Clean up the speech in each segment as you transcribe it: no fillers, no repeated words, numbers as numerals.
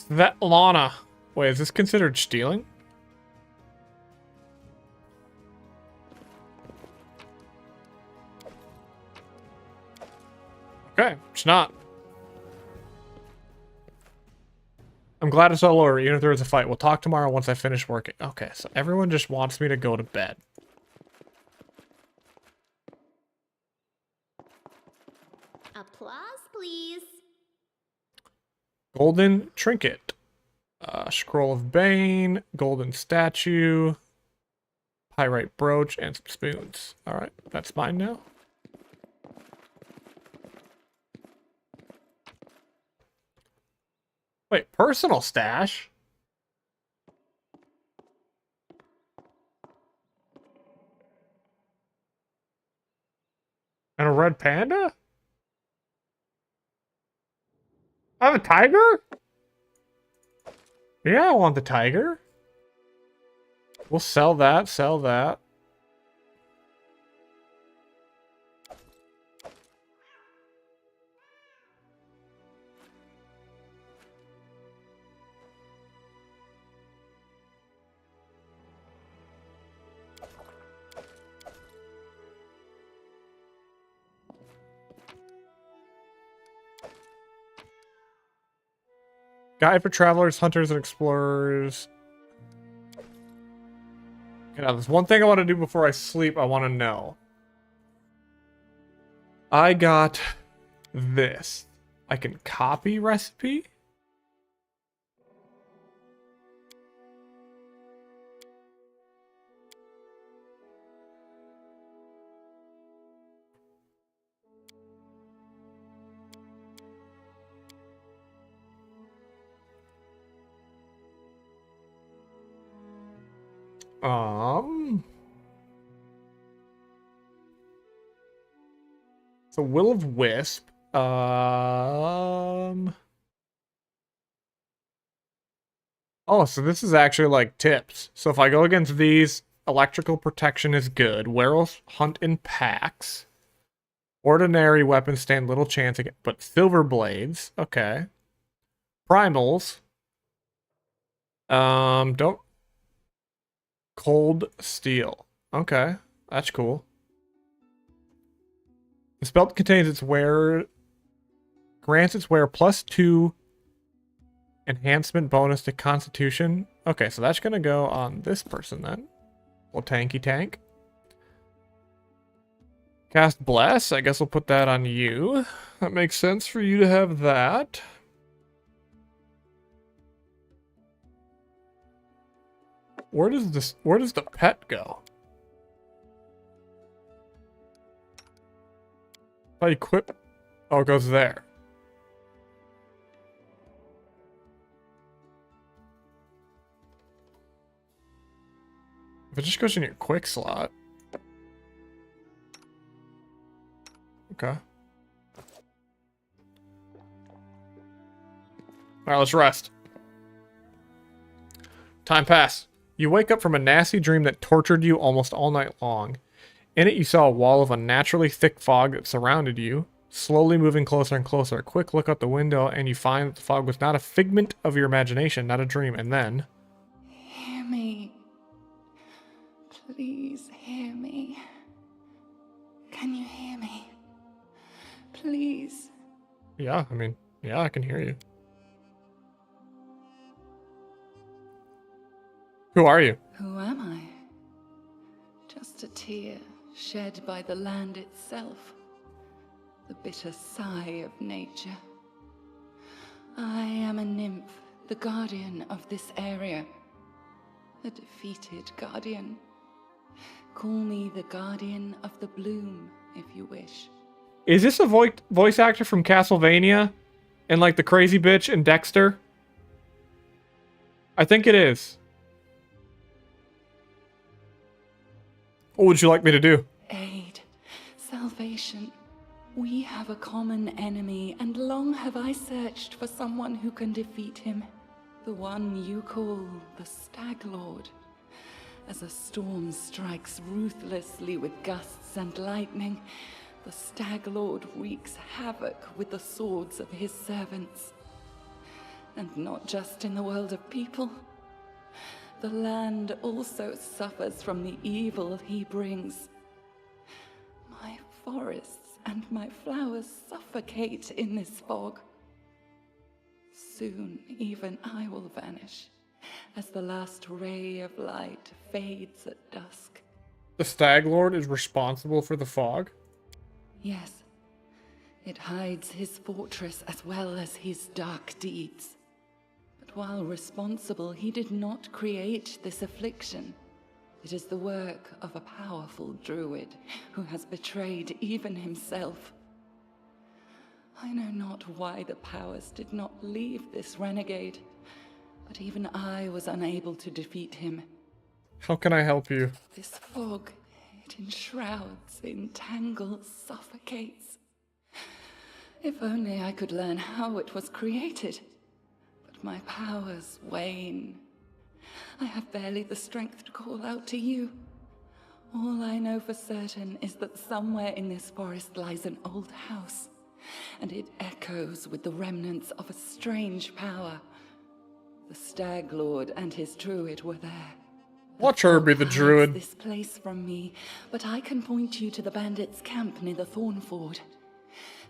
Svetlana. Wait, is this considered stealing? Okay, it's not. I'm glad it's all over, even if there is a fight. We'll talk tomorrow once I finish working. Okay, so everyone just wants me to go to bed. Applause, please. Golden trinket. Scroll of Bane. Golden statue. Pyrite brooch and some spoons. Alright, that's mine now. Wait, personal stash? And a red panda? I have a tiger? Yeah, I want the tiger. We'll sell that, sell that. Guide for travelers, hunters, and explorers. Okay, now there's one thing I want to do before I sleep. I want to know. I got this. I can copy recipe. So Will of Wisp. Oh, so this is actually like tips. So if I go against these, electrical protection is good. Werewolves hunt in packs. Ordinary weapons stand little chance against, but silver blades, okay. Primals. Don't. Cold steel. Okay, that's cool. The spell contains its wearer, grants its wearer +2 enhancement bonus to Constitution. Okay, so that's gonna go on this person then. Little tanky tank. Cast Bless. I guess we'll put that on you. That makes sense for you to have that. Where does the pet go? If I equip, oh, it goes there. If it just goes in your quick slot. Okay. Alright, let's rest. Time passed. You wake up from a nasty dream that tortured you almost all night long. In it, you saw a wall of unnaturally thick fog that surrounded you, slowly moving closer and closer. A quick look out the window, and you find that the fog was not a figment of your imagination, not a dream. And then... Hear me. Please hear me. Can you hear me? Please. Yeah, I mean, yeah, I can hear you. Who are you? Who am I? Just a tear shed by the land itself. The bitter sigh of nature. I am a nymph, the guardian of this area. A defeated guardian. Call me the guardian of the bloom, if you wish. Is this a voice actor from Castlevania? And like the crazy bitch in Dexter? I think it is. What would you like me to do? Aid. Salvation. We have a common enemy, and long have I searched for someone who can defeat him. The one you call the Stag Lord. As a storm strikes ruthlessly with gusts and lightning, the Stag Lord wreaks havoc with the swords of his servants. And not just in the world of people. The land also suffers from the evil he brings. My forests and my flowers suffocate in this fog. Soon, even I will vanish, as the last ray of light fades at dusk. The Stag Lord is responsible for the fog? Yes, it hides his fortress as well as his dark deeds. But while responsible, he did not create this affliction. It is the work of a powerful druid who has betrayed even himself. I know not why the powers did not leave this renegade, but even I was unable to defeat him. How can I help you? This fog, it enshrouds, entangles, suffocates. If only I could learn how it was created. But my powers wane. I have barely the strength to call out to you. All I know for certain is that somewhere in this forest lies an old house, and it echoes with the remnants of a strange power. The Stag Lord and his druid were there. Watch her be the druid. This place from me, but I can point you to the bandits' camp near the Thornford.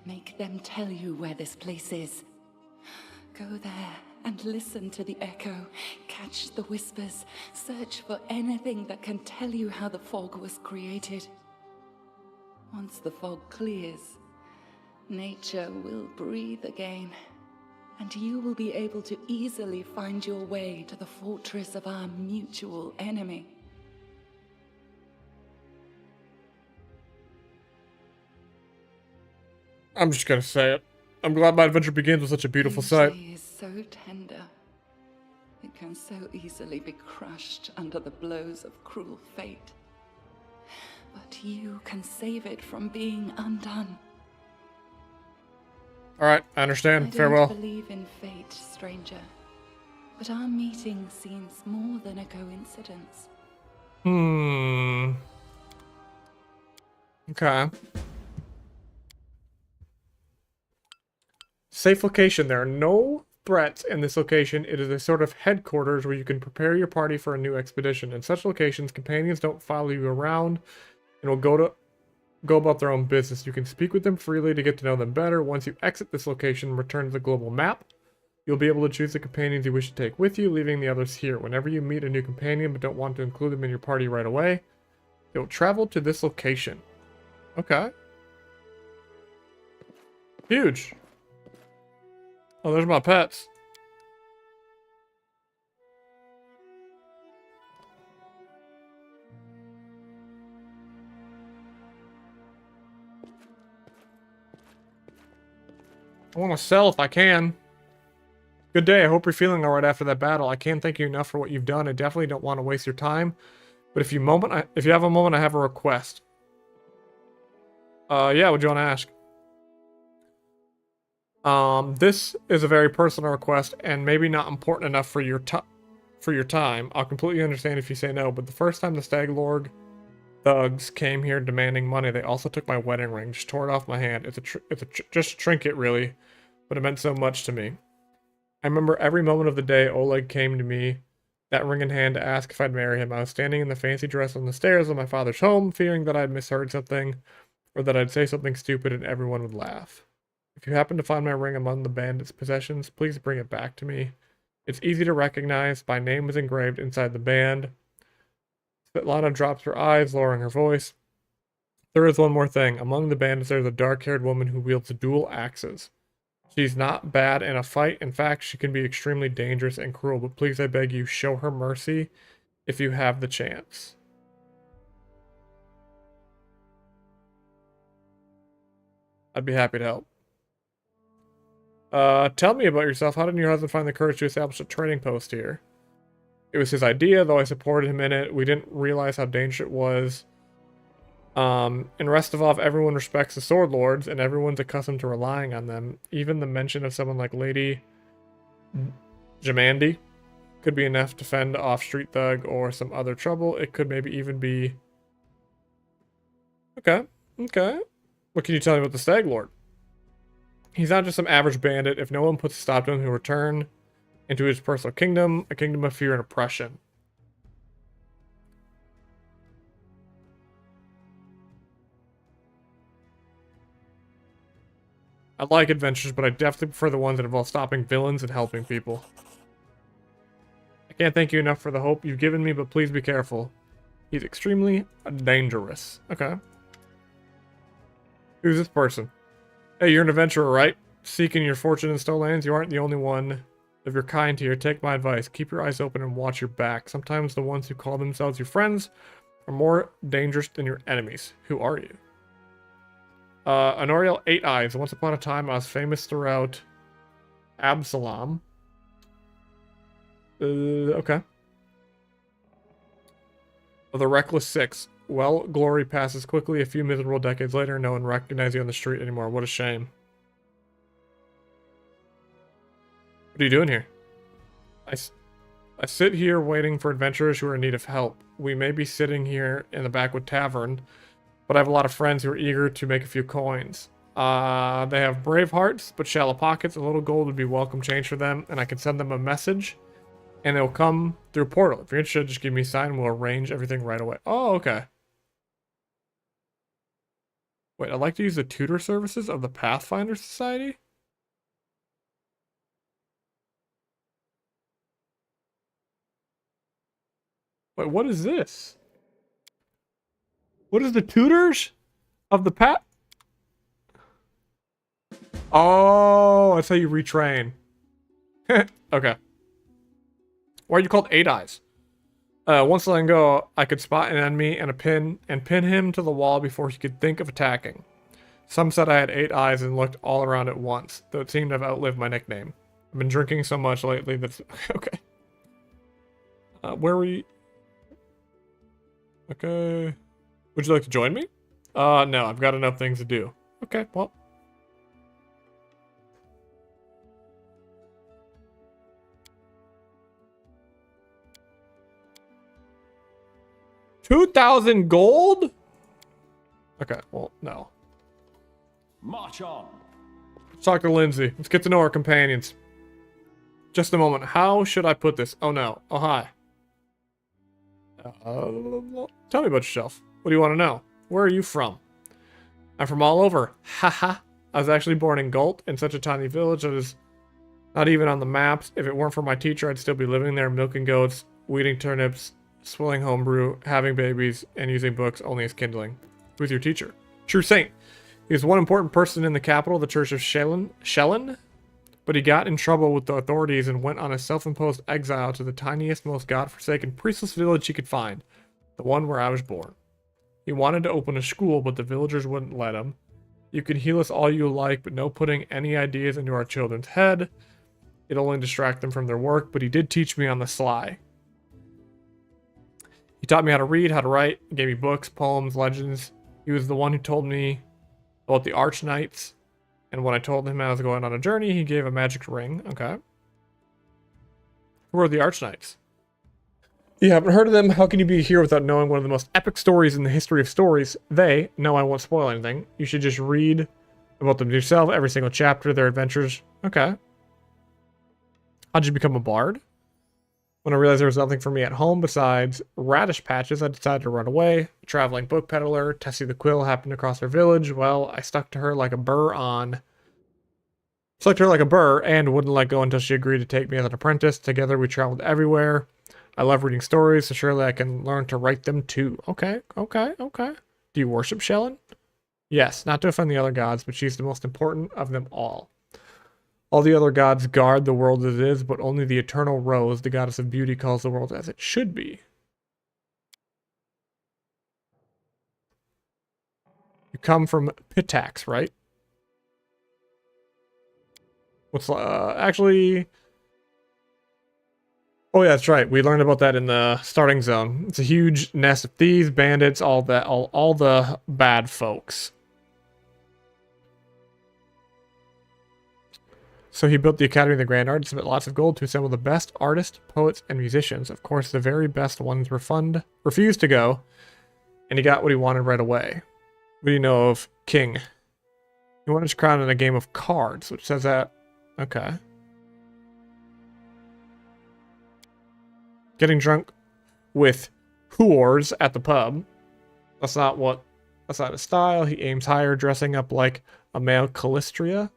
Make them tell you where this place is. Go there and listen to the echo, catch the whispers, search for anything that can tell you how the fog was created. Once the fog clears, nature will breathe again, and you will be able to easily find your way to the fortress of our mutual enemy. I'm just gonna say it. I'm glad my adventure begins with such a beautiful sight. Nature is so tender. It can so easily be crushed under the blows of cruel fate. But you can save it from being undone. Alright, I understand. Farewell. I don't believe in fate, stranger. But our meeting seems more than a coincidence. Okay. Safe location. There are no threats in this location. It is a sort of headquarters where you can prepare your party for a new expedition. In such locations, companions don't follow you around and will go about their own business. You can speak with them freely to get to know them better. Once you exit this location and return to the global map, you'll be able to choose the companions you wish to take with you, leaving the others here. Whenever you meet a new companion but don't want to include them in your party right away, they will travel to this location. Okay. Huge. Oh, there's my pets. I want to sell if I can. Good day. I hope you're feeling alright after that battle. I can't thank you enough for what you've done. I definitely don't want to waste your time. But if you have a moment, I have a request. Yeah, what do you want to ask? This is a very personal request and maybe not important enough for your time. I'll completely understand if you say no, but the first time the Stag Lord thugs came here demanding money, they also took my wedding ring, just tore it off my hand. It's just a trinket, really, but it meant so much to me. I remember every moment of the day Oleg came to me, that ring in hand, to ask if I'd marry him. I was standing in the fancy dress on the stairs of my father's home, fearing that I'd misheard something, or that I'd say something stupid and everyone would laugh. If you happen to find my ring among the bandits' possessions, please bring it back to me. It's easy to recognize. My name is engraved inside the band. Svetlana drops her eyes, lowering her voice. There is one more thing. Among the bandits, there's a dark-haired woman who wields dual axes. She's not bad in a fight. In fact, she can be extremely dangerous and cruel, but please, I beg you, show her mercy if you have the chance. I'd be happy to help. Tell me about yourself. How did your husband find the courage to establish a trading post here? It was his idea, though I supported him in it. We didn't realize how dangerous it was. In Restovov, everyone respects the Sword Lords, and everyone's accustomed to relying on them. Even the mention of someone like Lady Jamandi could be enough to fend off street thug or some other trouble. It could maybe even be... Okay. What can you tell me about the Stag Lord? He's not just some average bandit. If no one puts a stop to him, he'll return into his personal kingdom, a kingdom of fear and oppression. I like adventures, but I definitely prefer the ones that involve stopping villains and helping people. I can't thank you enough for the hope you've given me, but please be careful. He's extremely dangerous. Okay. Who's this person? Hey, you're an adventurer, right? Seeking your fortune in Stonelands, you aren't the only one of your kind here. Take my advice. Keep your eyes open and watch your back. Sometimes the ones who call themselves your friends are more dangerous than your enemies. Who are you? Honoriel 8 Eyes. Once upon a time, I was famous throughout Absalom. Okay. The Reckless 6. Well, glory passes quickly. A few miserable decades later, no one recognizes you on the street anymore. What a shame. What are you doing here? I sit here waiting for adventurers who are in need of help. We may be sitting here in the Backwood Tavern, but I have a lot of friends who are eager to make a few coins. They have brave hearts, but shallow pockets. A little gold would be welcome change for them, and I can send them a message, and they'll come through a portal. If you're interested, just give me a sign, and we'll arrange everything right away. Oh, okay. Wait, I'd like to use the tutor services of the Pathfinder Society? Wait, what is this? What is the tutors of the Oh, that's how you retrain. Okay. Why are you called 8 Eyes? Once letting go, I could spot an enemy and pin him to the wall before he could think of attacking. Some said I had 8 eyes and looked all around at once, though it seemed to have outlived my nickname. I've been drinking so much lately that's... Okay. Where were you? Okay. Would you like to join me? No, I've got enough things to do. Okay, well. $2,000 gold? Okay, well, no. March on. Let's talk to Lindsay. Let's get to know our companions. Just a moment. How should I put this? Oh, no. Oh, hi. Tell me about yourself. What do you want to know? Where are you from? I'm from all over. Haha. I was actually born in Galt, in such a tiny village that is not even on the maps. If it weren't for my teacher, I'd still be living there, milking goats, weeding turnips, swilling homebrew, having babies, and using books only as kindling. Who's your teacher? True Saint. He was one important person in the capital, the Church of Shellen, but he got in trouble with the authorities and went on a self-imposed exile to the tiniest, most god-forsaken priestless village he could find, the one where I was born. He wanted to open a school, but the villagers wouldn't let him. You can heal us all you like, but no putting any ideas into our children's head. It'd only distract them from their work, but he did teach me on the sly. He taught me how to read, how to write, gave me books, poems, legends. He was the one who told me about the Arch Knights, and when I told him I was going on a journey, he gave a magic ring. Okay. Who are the Arch Knights? You haven't heard of them? How can you be here without knowing one of the most epic stories in the history of stories? No, I won't spoil anything. You should just read about them yourself, every single chapter, their adventures. Okay. How'd you become a bard? When I realized there was nothing for me at home besides radish patches, I decided to run away. A traveling book peddler, Tessie the Quill, happened across our village. Well, I stuck to her like a burr and wouldn't let go until she agreed to take me as an apprentice. Together we traveled everywhere. I love reading stories, so surely I can learn to write them too. Okay. Do you worship Shellen? Yes, not to offend the other gods, but she's the most important of them all. All the other gods guard the world as it is, but only the eternal Rose, the goddess of beauty, calls the world as it should be. You come from Pitax, right? What's actually? Oh yeah, that's right. We learned about that in the starting zone. It's a huge nest of thieves, bandits, all the bad folks. So he built the Academy of the Grand Arts, spent lots of gold to assemble the best artists, poets, and musicians. Of course, the very best ones refused to go, and he got what he wanted right away. What do you know of King? He won his crown in a game of cards, which says that... Okay. Getting drunk with whores at the pub. That's not his style. He aims higher, dressing up like a male Callistria.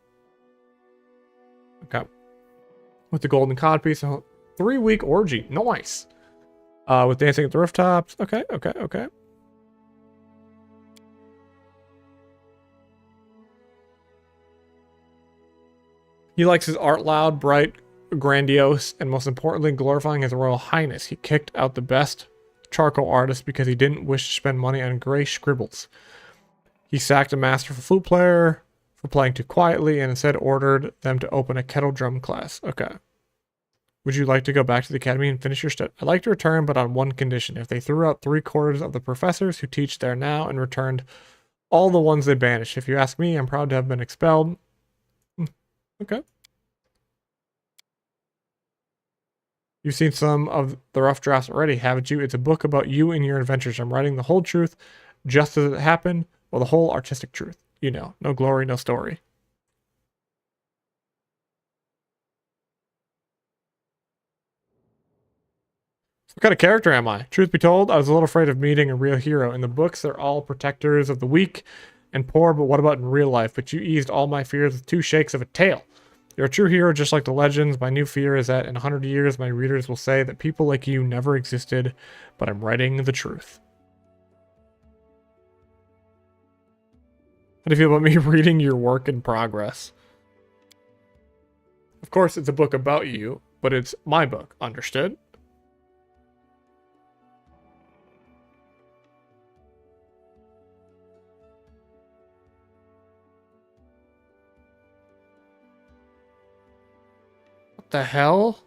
Okay. With the golden codpiece. 3-week orgy. Nice. With dancing at the rooftops. Okay. He likes his art loud, bright, grandiose, and most importantly, glorifying his royal highness. He kicked out the best charcoal artist because he didn't wish to spend money on gray scribbles. He sacked a masterful flute player for playing too quietly and instead ordered them to open a kettle drum class. Okay. Would you like to go back to the academy and finish your study? I'd like to return, but on one condition. If they threw out 3/4 of the professors who teach there now and returned all the ones they banished. If you ask me, I'm proud to have been expelled. Okay. You've seen some of the rough drafts already, haven't you? It's a book about you and your adventures. I'm writing the whole truth, just as it happened, well, the whole artistic truth. You know, no glory, no story. What kind of character am I? Truth be told, I was a little afraid of meeting a real hero. In the books, they're all protectors of the weak and poor, but what about in real life? But you eased all my fears with 2 shakes of a tail. You're a true hero just like the legends. My new fear is that in 100 years, my readers will say that people like you never existed, but I'm writing the truth. How do you feel about me reading your work in progress? Of course, it's a book about you, but it's my book. Understood? What the hell?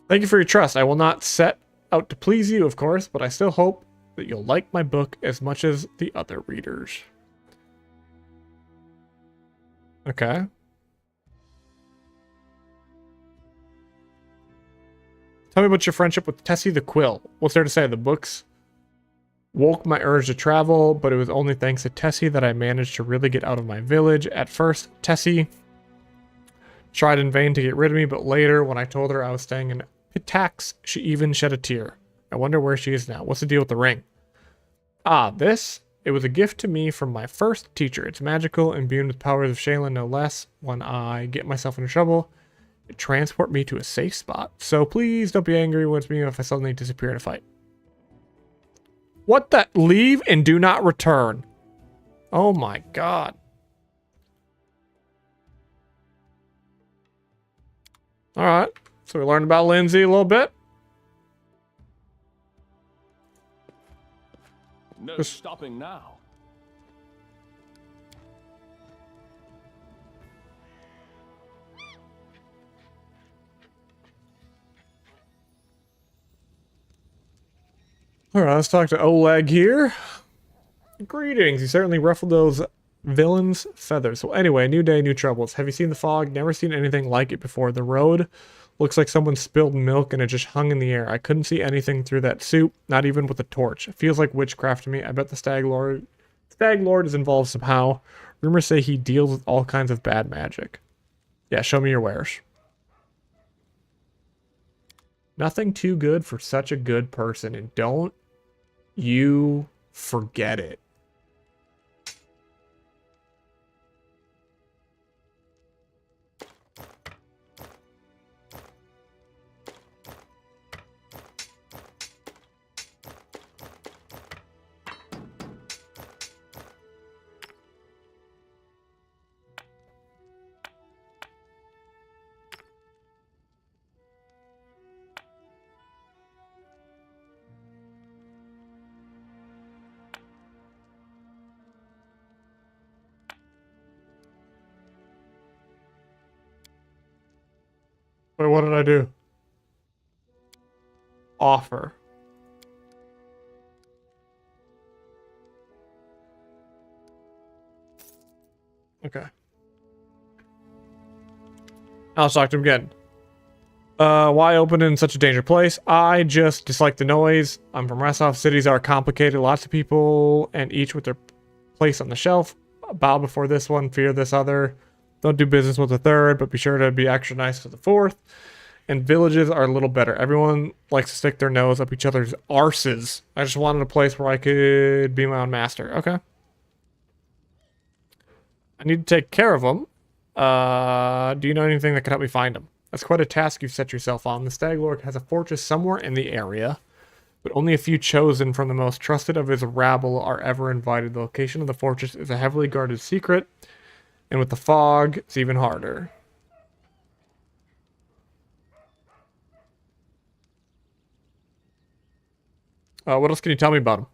Thank you for your trust. I will not set out to please you, of course, but I still hope that you'll like my book as much as the other readers. Okay. Tell me about your friendship with Tessie the Quill. What's there to say? The books woke my urge to travel, but it was only thanks to Tessie that I managed to really get out of my village. At first, Tessie tried in vain to get rid of me, but later, when I told her I was staying in Pitax, she even shed a tear. I wonder where she is now. What's the deal with the ring? Ah, this? It was a gift to me from my first teacher. It's magical, imbued with powers of Shaylin, no less. When I get myself into trouble, it transports me to a safe spot. So please don't be angry with me if I suddenly disappear in a fight. What the? Leave and do not return. Oh my god. Alright. So we learned about Lindsay a little bit. No stopping now. Alright, let's talk to Oleg here. Greetings. You certainly ruffled those villains' feathers. Well, anyway, new day, new troubles. Have you seen the fog? Never seen anything like it before. The road looks like someone spilled milk and it just hung in the air. I couldn't see anything through that soup, not even with a torch. It feels like witchcraft to me. I bet the Stag Lord is involved somehow. Rumors say he deals with all kinds of bad magic. Yeah, show me your wares. Nothing too good for such a good person, and don't you forget it. Wait, what did I do? Offer. Okay. I'll talk to him again. Why open in such a dangerous place? I just dislike the noise. I'm from Restov. Cities are complicated. Lots of people, and each with their place on the shelf. Bow before this one, fear this other. Don't do business with the third, but be sure to be extra nice to the fourth. And villages are a little better. Everyone likes to stick their nose up each other's arses. I just wanted a place where I could be my own master. Okay. I need to take care of them. Do you know anything that can help me find them? That's quite a task you've set yourself on. The Stag Lord has a fortress somewhere in the area, but only a few chosen from the most trusted of his rabble are ever invited. The location of the fortress is a heavily guarded secret, and with the fog, it's even harder. What else can you tell me about him?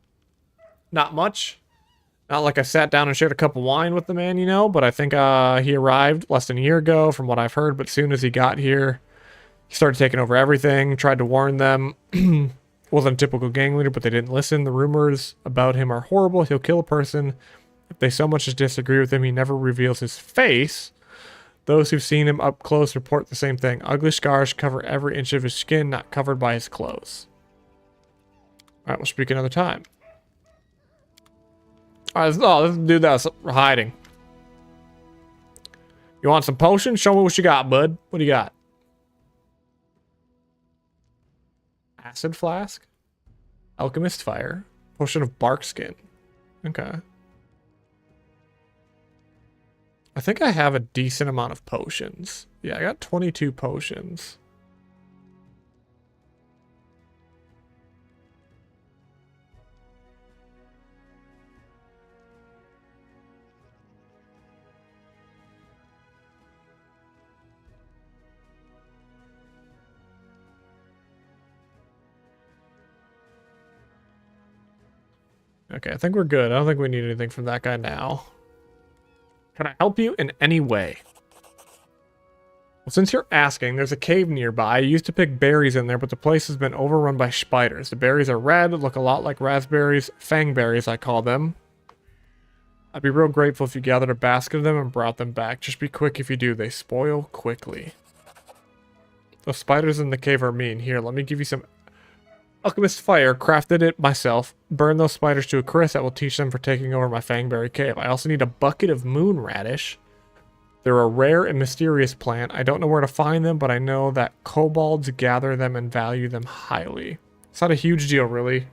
Not much. Not like I sat down and shared a cup of wine with the man, you know, but I think he arrived less than a year ago from what I've heard, but soon as he got here, he started taking over everything, tried to warn them. Wasn't a typical gang leader, but they didn't listen. The rumors about him are horrible. He'll kill a person if they so much as disagree with him. He never reveals his face. Those who've seen him up close report the same thing. Ugly scars cover every inch of his skin, not covered by his clothes. Alright, we'll speak another time. Alright, let's do that. Hiding. You want some potions? Show me what you got, bud. What do you got? Acid flask? Alchemist fire? Potion of bark skin. Okay. I think I have a decent amount of potions. Yeah, I got 22 potions. Okay, I think we're good. I don't think we need anything from that guy now. Can I help you in any way? Well, since you're asking, there's a cave nearby. I used to pick berries in there, but the place has been overrun by spiders. The berries are red, look a lot like raspberries. Fangberries, I call them. I'd be real grateful if you gathered a basket of them and brought them back. Just be quick if you do. They spoil quickly. Those spiders in the cave are mean. Here, let me give you some alchemist fire. Crafted it myself. Burn those spiders to a crisp. That will teach them for taking over my Fangberry cave. I also need a bucket of moon radish. They're a rare and mysterious plant. I don't know where to find them, but I know that kobolds gather them and value them highly. It's not a huge deal, really.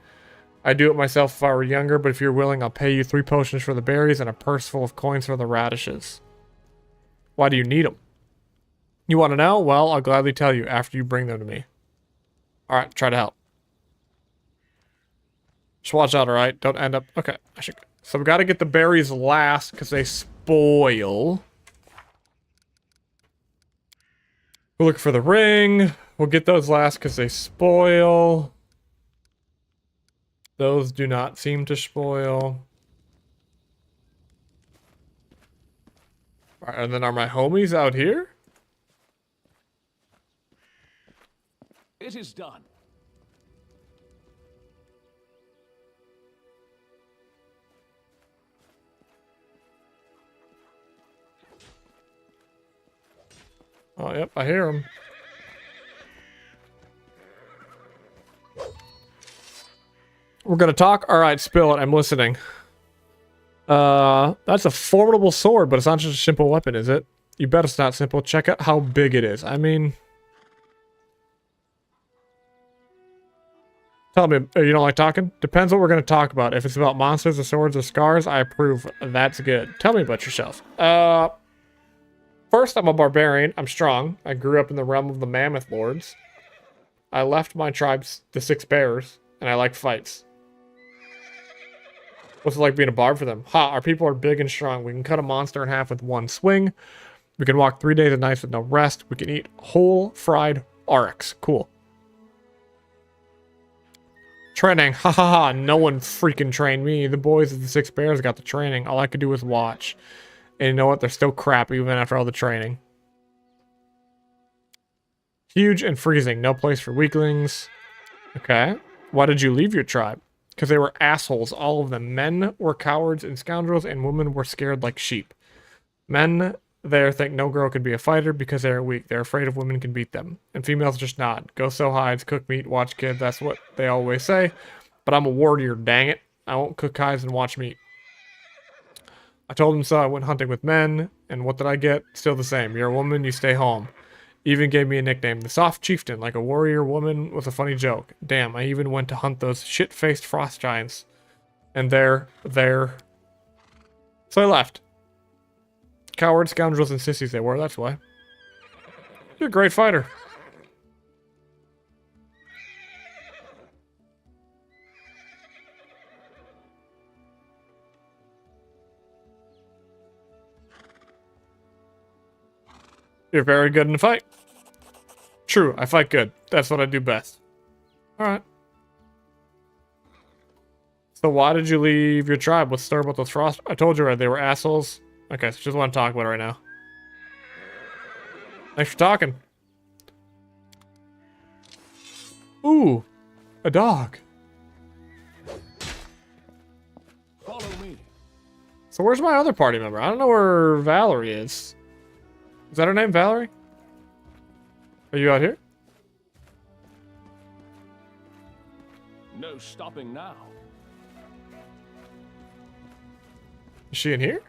I'd do it myself if I were younger, but if you're willing, I'll pay you 3 potions for the berries and a purse full of coins for the radishes. Why do you need them? You want to know? Well, I'll gladly tell you after you bring them to me. Alright, try to help. Just watch out, alright? Don't end up... Okay, so we gotta get the berries last, because they spoil. We'll look for the ring. We'll get those last, because they spoil. Those do not seem to spoil. Alright, and then are my homies out here? It is done. Oh, yep, I hear him. We're gonna talk? Alright, spill it. I'm listening. That's a formidable sword, but it's not just a simple weapon, is it? You bet it's not simple. Check out how big it is. I mean... Tell me, you don't like talking? Depends what we're gonna talk about. If it's about monsters or swords or scars, I approve. That's good. Tell me about yourself. First, I'm a barbarian. I'm strong. I grew up in the realm of the Mammoth Lords. I left my tribes, the Six Bears, and I like fights. What's it like being a barb for them? Ha, our people are big and strong. We can cut a monster in half with one swing. We can walk 3 days and nights with no rest. We can eat whole fried oryx. Cool. Training. Ha ha ha. No one freaking trained me. The boys of the Six Bears got the training. All I could do was watch. And you know what? They're still crap even after all the training. Huge and freezing. No place for weaklings. Okay. Why did you leave your tribe? Because they were assholes. All of them. Men were cowards and scoundrels, and women were scared like sheep. Men there think no girl could be a fighter because they're weak. They're afraid of women can beat them. And females just nod. Go sew hides, cook meat, watch kids. That's what they always say. But I'm a warrior, dang it. I won't cook hides and watch meat. I told him so. I went hunting with men, and what did I get? Still the same. You're a woman, you stay home. Even gave me a nickname, the Soft Chieftain, like a warrior woman with a funny joke. Damn, I even went to hunt those shit-faced frost giants. And there. So I left. Coward scoundrels and sissies they were, that's why. You're a great fighter. You're very good in a fight. True, I fight good. That's what I do best. Alright. So why did you leave your tribe? What's the story about those frost? I told you right, they were assholes. Okay, so just want to talk about it right now. Thanks for talking. Ooh, a dog. Follow me. So where's my other party member? I don't know where Valerie is. Is that her name, Valerie? Are you out here? No stopping now. Is she in here?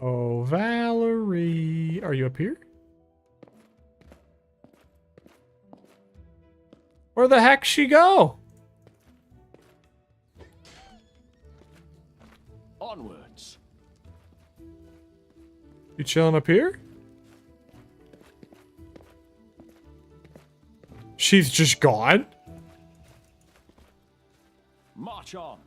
Oh, Valerie. Are you up here? Where the heck she go? Onwards. You chilling up here? She's just gone? March on.